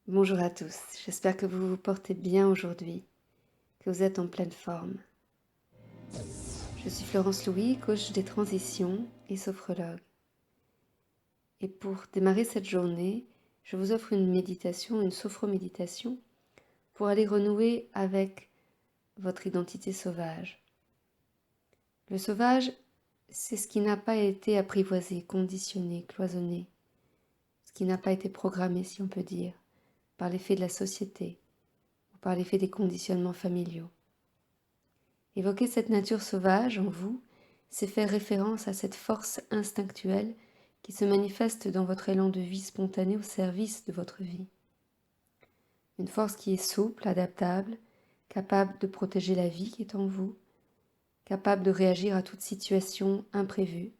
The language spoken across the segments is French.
Bonjour à tous, j'espère que vous vous portez bien aujourd'hui, que vous êtes en pleine forme. Je suis Florence Louis, coach des transitions et sophrologue. Et pour démarrer cette journée, je vous offre une méditation, une sophroméditation, pour aller renouer avec votre identité sauvage. Le sauvage, c'est ce qui n'a pas été apprivoisé, conditionné, cloisonné, ce qui n'a pas été programmé, si on peut dire, par l'effet de la société ou par l'effet des conditionnements familiaux. Évoquer cette nature sauvage en vous, c'est faire référence à cette force instinctuelle qui se manifeste dans votre élan de vie spontané au service de votre vie. Une force qui est souple, adaptable, capable de protéger la vie qui est en vous, capable de réagir à toute situation imprévue,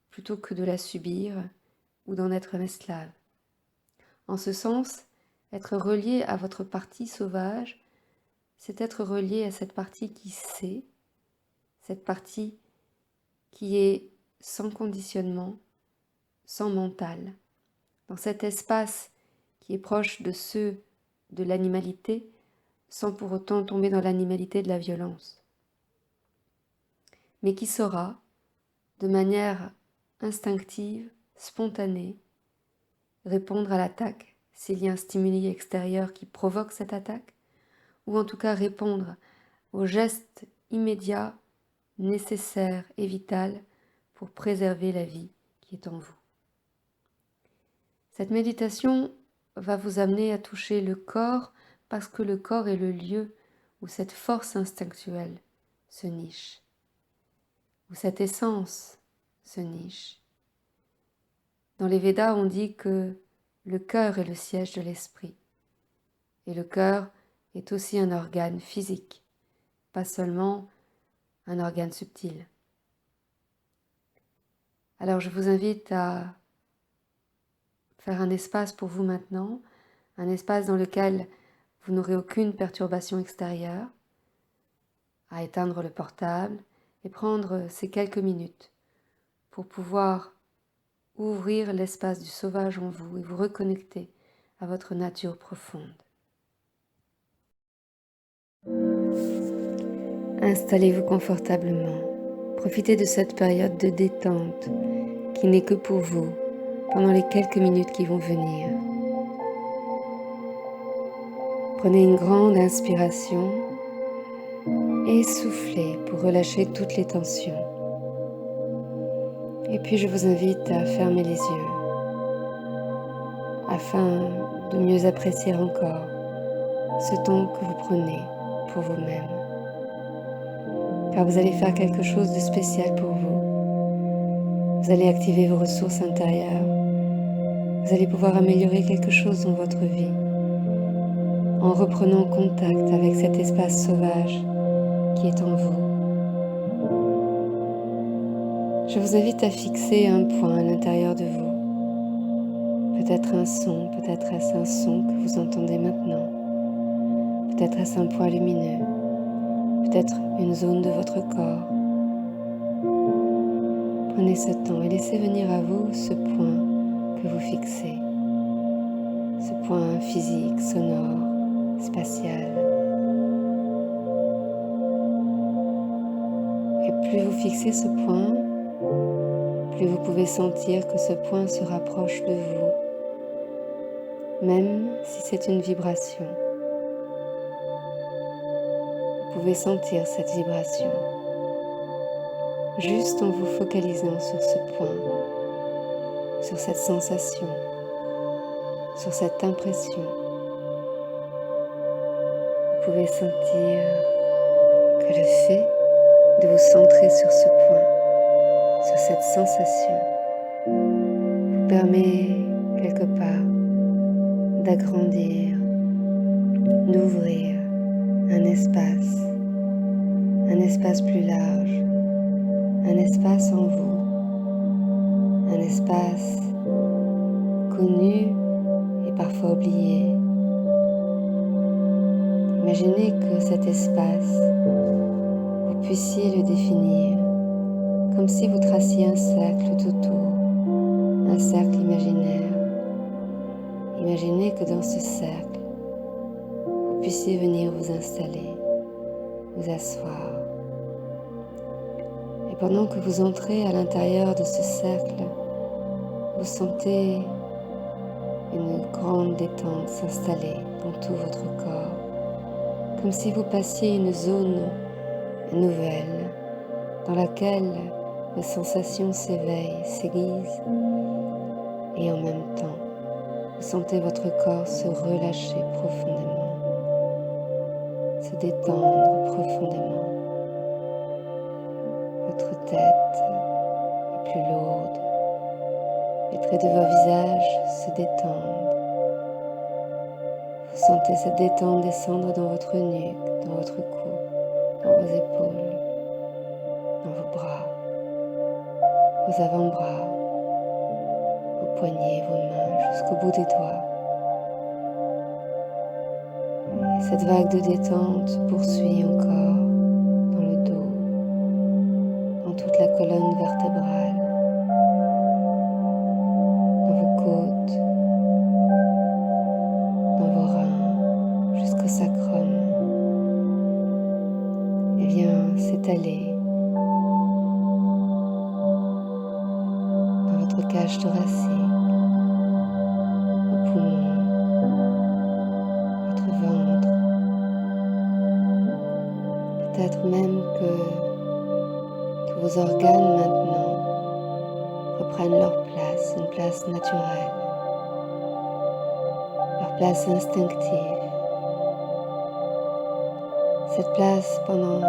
plutôt que de la subir ou d'en être un esclave. En ce sens, être relié à votre partie sauvage, c'est être relié à cette partie qui sait, cette partie qui est sans conditionnement, sans mental. Dans cet espace qui est proche de ceux de l'animalité, sans pour autant tomber dans l'animalité de la violence. Mais qui saura, de manière instinctive, spontanée, répondre à l'attaque s'il y a un stimuli extérieur qui provoque cette attaque, ou en tout cas répondre au geste immédiat, nécessaire et vital pour préserver la vie qui est en vous. Cette méditation va vous amener à toucher le corps parce que le corps est le lieu où cette force instinctuelle se niche, où cette essence se niche. Dans les Védas, on dit que le cœur est le siège de l'esprit et le cœur est aussi un organe physique, pas seulement un organe subtil. Alors je vous invite à faire un espace pour vous maintenant, un espace dans lequel vous n'aurez aucune perturbation extérieure, à éteindre le portable et prendre ces quelques minutes pour pouvoir ouvrir l'espace du sauvage en vous et vous reconnecter à votre nature profonde. Installez-vous confortablement. Profitez de cette période de détente qui n'est que pour vous pendant les quelques minutes qui vont venir. Prenez une grande inspiration et soufflez pour relâcher toutes les tensions. Et puis je vous invite à fermer les yeux afin de mieux apprécier encore ce temps que vous prenez pour vous-même. Car vous allez faire quelque chose de spécial pour vous. Vous allez activer vos ressources intérieures. Vous allez pouvoir améliorer quelque chose dans votre vie en reprenant contact avec cet espace sauvage qui est en vous. Je vous invite à fixer un point à l'intérieur de vous. Peut-être un son, peut-être est-ce un son que vous entendez maintenant. Peut-être est-ce un point lumineux, peut-être une zone de votre corps. Prenez ce temps et laissez venir à vous ce point que vous fixez. Ce point physique, sonore, spatial. Et plus vous fixez ce point, plus vous pouvez sentir que ce point se rapproche de vous, même si c'est une vibration. Vous pouvez sentir cette vibration, juste en vous focalisant sur ce point, sur cette sensation, sur cette impression. Vous pouvez sentir que le fait de vous centrer sur ce point, sur cette sensation, vous permet quelque part d'agrandir, d'ouvrir un espace plus large, un espace en vous, un espace connu et parfois oublié. Imaginez que cet espace, vous puissiez le définir comme si vous traciez un cercle tout autour, un cercle imaginaire. Imaginez que dans ce cercle, vous puissiez venir vous installer, vous asseoir. Et pendant que vous entrez à l'intérieur de ce cercle, vous sentez une grande détente s'installer dans tout votre corps, comme si vous passiez une zone nouvelle dans laquelle vos sensations s'éveillent, s'aiguisent, et en même temps, vous sentez votre corps se relâcher profondément, se détendre profondément. Votre tête est plus lourde, les traits de vos visages se détendent. Vous sentez cette détente descendre dans votre nuque, dans votre cou, dans vos épaules, dans vos bras, vos avant-bras, vos poignets, vos mains, jusqu'au bout des doigts. Et cette vague de détente se poursuit encore dans le dos, dans toute la colonne vertébrale, dans vos côtes, dans vos reins, jusqu'au sacrum, et vient s'étaler dans votre cage thoracique, vos poumons, votre ventre. Peut-être même que tous vos organes maintenant reprennent leur place, une place naturelle, leur place instinctive. Cette place pendant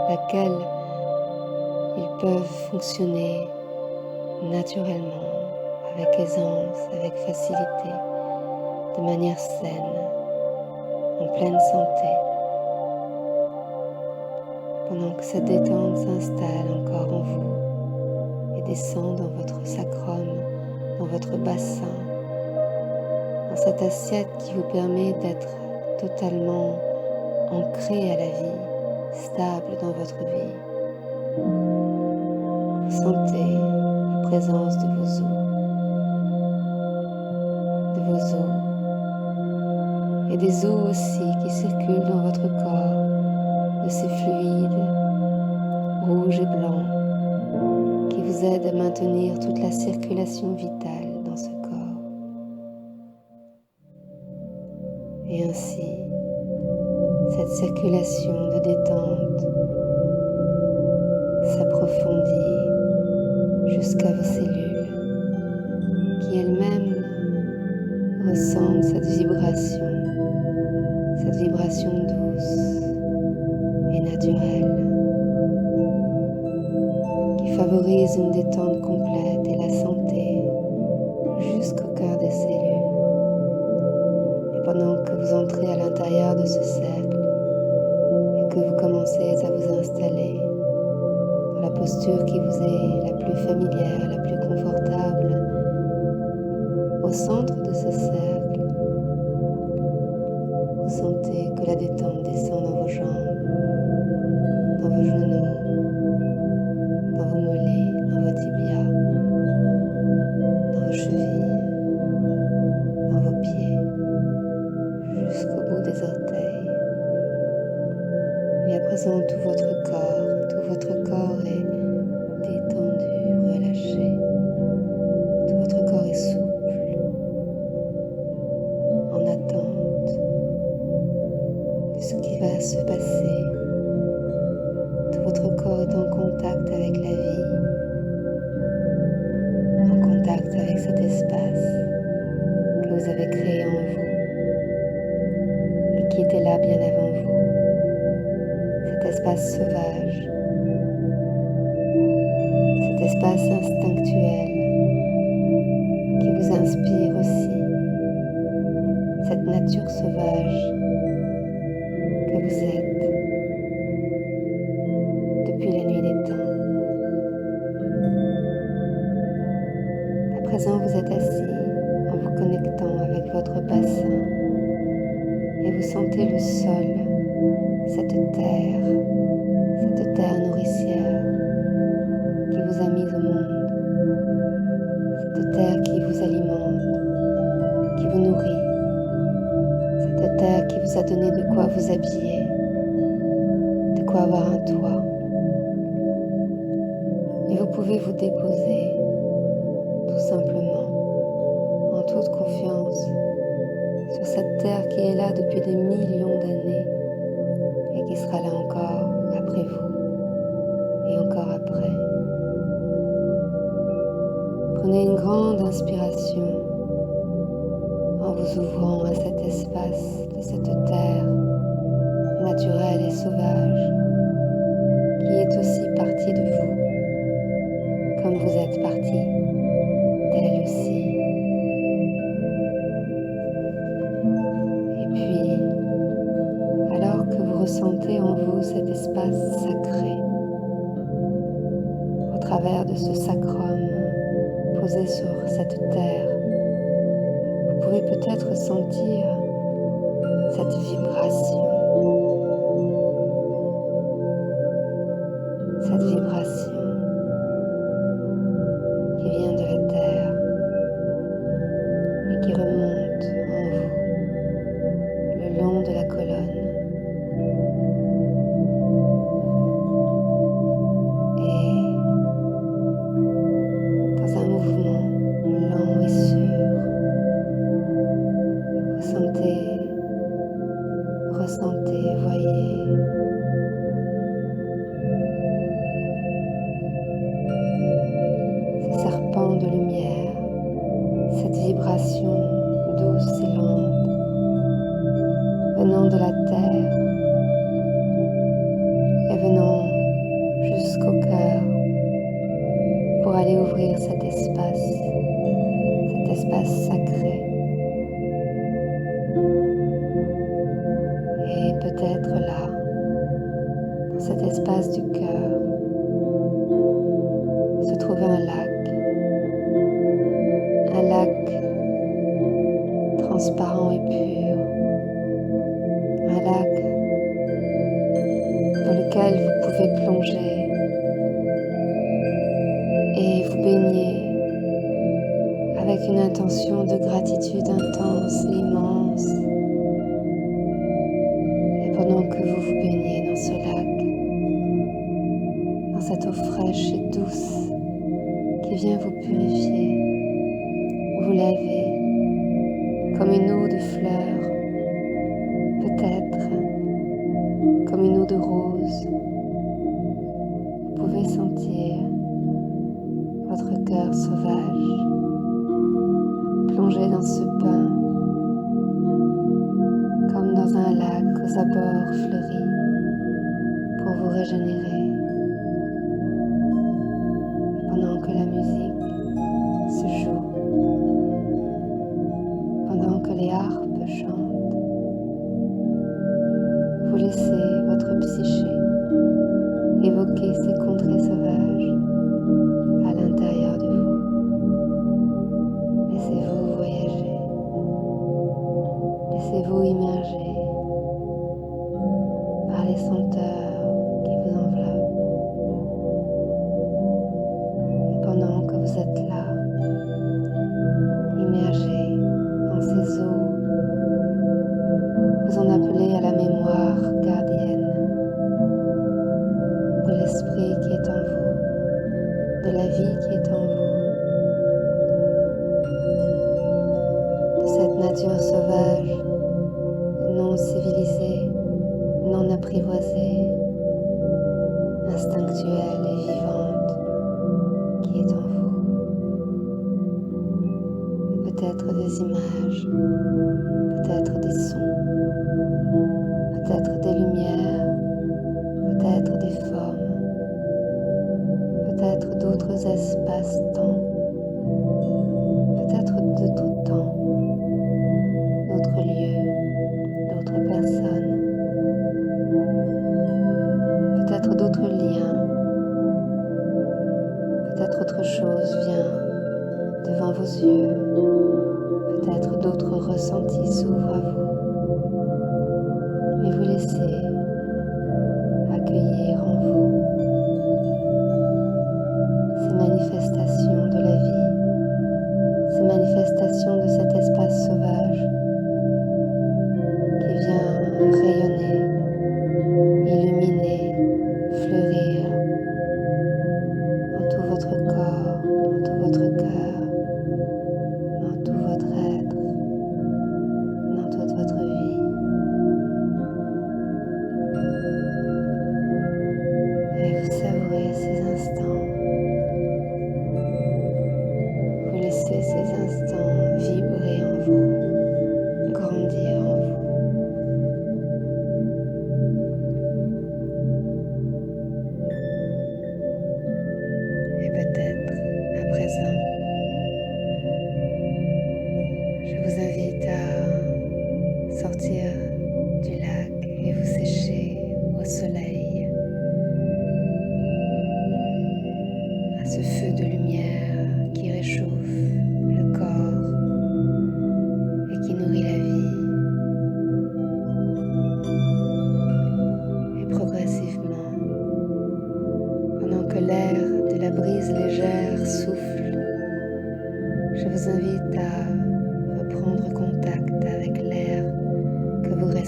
laquelle ils peuvent fonctionner naturellement, avec aisance, avec facilité, de manière saine, en pleine santé. Pendant que cette détente s'installe encore en vous et descend dans votre sacrum, dans votre bassin, dans cette assiette qui vous permet d'être totalement ancré à la vie, stable dans votre vie. Vous sentez la présence de vos os et des os aussi qui circulent dans votre corps, de ces fluides rouges et blancs qui vous aident à maintenir toute la circulation vitale dans ce corps. Et ainsi, cette circulation de détente s'approfondit jusqu'à vos cellules qui elles-mêmes ressentent cette vibration douce et naturelle qui favorise une détente complète et la santé jusqu'au cœur des cellules. Et pendant que vous entrez à l'intérieur de ce cercle et que vous commencez à vous installer dans la posture qui vous est la plus familière, la plus confortable, au centre de ce cercle, vous sentez que la détente descend dans vos jambes, dans vos genoux, dans vos mollets, dans vos tibias, dans vos chevilles, dans vos pieds, jusqu'au bout des orteils. Et à présent, tout votre corps est détendu, relâché. Tout votre corps est souple, en attente de ce qui va se passer. Tout votre corps est en contact avec la vie, en contact avec cet espace que vous avez créé en vous et qui était là bien avant vous. Cet espace sauvage, cet espace instinctuel qui vous inspire aussi, cette nature sauvage que vous êtes depuis la nuit des temps. À présent, vous êtes assis en vous connectant avec votre bassin et vous sentez le sol, cette terre nourricière qui vous a mis au monde, cette terre qui vous alimente, qui vous nourrit, terre qui vous a donné de quoi vous habiller, de quoi avoir un toit. Et vous pouvez vous déposer tout simplement, en toute confiance, sur cette terre qui est là depuis des millions d'années et qui sera là encore après vous et encore après. Prenez une grande inspiration en vous ouvrant à cet espace de cette terre naturelle et sauvage qui est aussi partie de vous, comme vous êtes partie d'elle aussi. Et puis, alors que vous ressentez en vous cet espace sacré, au travers de ce sacrum posé sur cette terre, vous pouvez peut-être sentir cette vibration qui vient de la terre et qui remonte en vous le long de la colonne. Et dans un mouvement lent et sûr, ressentez, voyez ce serpent de lumière, cette vibration douce et lente venant de la terre et venant jusqu'au cœur pour aller ouvrir cet espace sacré. Et peut-être là, dans cet espace du cœur, se trouve un lac transparent et pur, un lac dans lequel vous pouvez plonger et vous baigner avec une intention de gratitude intense et immense. Et pendant que vous vous baignez dans ce lac, dans cette eau fraîche et douce qui vient vous purifier, vous laver comme une eau de fleurs, peut-être comme une eau de rose. Vous pouvez sentir votre cœur sauvage plonger dans ce bain comme dans un lac aux abords fleuris pour vous régénérer. Pendant que la musique se joue, pendant que les harpes chantent, vous laissez votre psyché évoquer ces contrées sauvages à l'intérieur de vous. Laissez-vous voyager, laissez-vous immerger par les senteurs qui vous enveloppent. Et pendant que vous êtes là, immergé dans ces eaux, vous en appelez à la mémoire gardienne de l'esprit qui est en vous, de la vie qui est en vous, de cette nature sauvage, non civilisée, non apprivoisée, instinctuelle et vivante qui est en vous. Et peut-être des images, peut-être des sons, peut-être des lumières, peut-être des formes, peut-être d'autres espaces-temps, peut-être d'autres temps, d'autres lieux, d'autres personnes, peut-être d'autres liens, peut-être autre chose vient devant vos yeux, peut-être d'autres ressentis s'ouvrent à vous, mais vous laissez accueillir en vous ces manifestations de la vie, ces manifestations de cet espace sauvage qui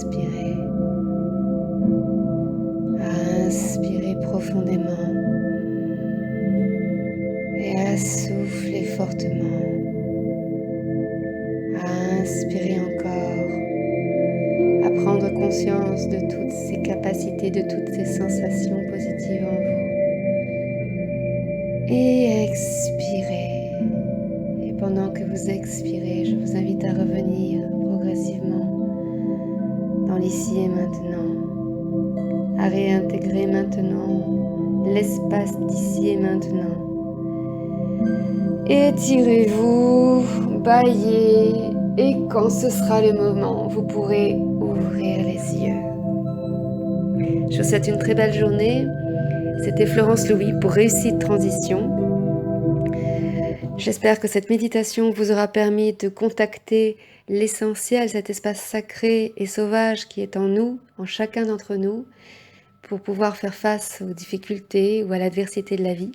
expirez. Inspirez profondément et à souffler fortement. Inspirez encore, à prendre conscience de toutes ces capacités, de toutes ces sensations positives en vous. Et expirez. Et pendant que vous expirez, je vous invite à revenir progressivement dans l'ici et maintenant, à réintégrer maintenant l'espace d'ici et maintenant. Étirez-vous, baillez, et quand ce sera le moment, vous pourrez ouvrir les yeux. Je vous souhaite une très belle journée. C'était Florence Louis pour Réussite Transition. J'espère que cette méditation vous aura permis de contacter l'essentiel, cet espace sacré et sauvage qui est en nous, en chacun d'entre nous, pour pouvoir faire face aux difficultés ou à l'adversité de la vie.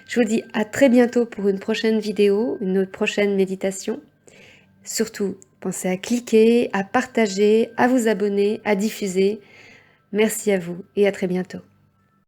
Je vous dis à très bientôt pour une prochaine vidéo, une prochaine méditation. Surtout, pensez à cliquer, à partager, à vous abonner, à diffuser. Merci à vous et à très bientôt.